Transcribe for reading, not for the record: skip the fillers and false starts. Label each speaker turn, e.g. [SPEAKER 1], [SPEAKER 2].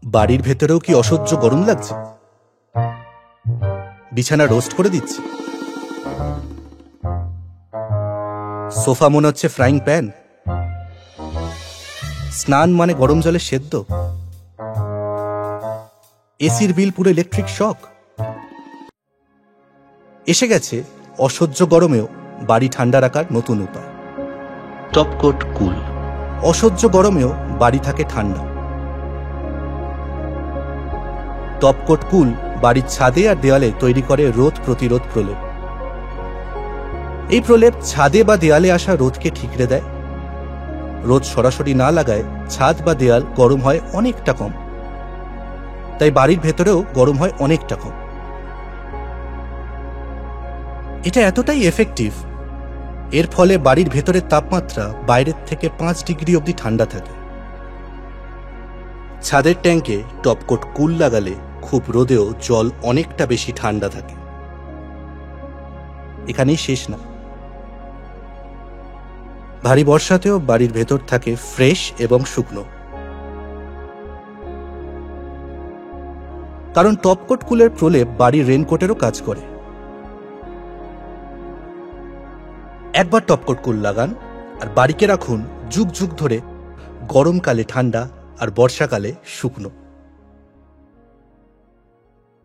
[SPEAKER 1] বাড়ির ভেতরেও কি অসহ্য গরম লাগছে? বিছানা রোস্ট করে দিচ্ছে? সোফা মনে হচ্ছে ফ্রাইং প্যান? স্নান মানে গরম জলে সেদ্ধ? এসির বিল পুরো ইলেকট্রিক শক? এসে গেছে অসহ্য গরমেও বাড়ি ঠান্ডা রাখার নতুন উপায়।
[SPEAKER 2] টপকোট কুল।
[SPEAKER 1] অসহ্য গরমেও বাড়ি থাকে ঠান্ডা। টপকোট কুল বাড়ির ছাদে আর দেওয়ালে তৈরি করে রোদ প্রতিরোধ প্রলেপ। এই প্রলেপ ছাদে বা দেয়ালে আসা রোদকে ঠিকরে দেয়। রোদ সরাসরি না লাগায় ছাদ বা দেয়াল গরম হয় অনেকটা কম, তাই বাড়ির ভেতরেও গরম হয় অনেকটা কম। এটা এতটাই এফেক্টিভ, এর ফলে বাড়ির ভেতরের তাপমাত্রা বাইরের থেকে 5 ডিগ্রি অবধি ঠান্ডা থাকে। ছাদের ট্যাঙ্কে টপকোট কুল লাগালে খুব রোদেও জল অনেকটা বেশি ঠান্ডা থাকে। এখানেই শেষ না, ভারী বর্ষাতেও বাড়ির ভেতর থাকে ফ্রেশ এবং শুকনো। কারণ টপকোট কুলের প্রলেপ বাড়ির রেনকোটেরও কাজ করে। একবার টপকোট কুল লাগান আর বাড়িকে রাখুন যুগ যুগ ধরে, গরমকালে ঠান্ডা আর বর্ষাকালে শুকনো।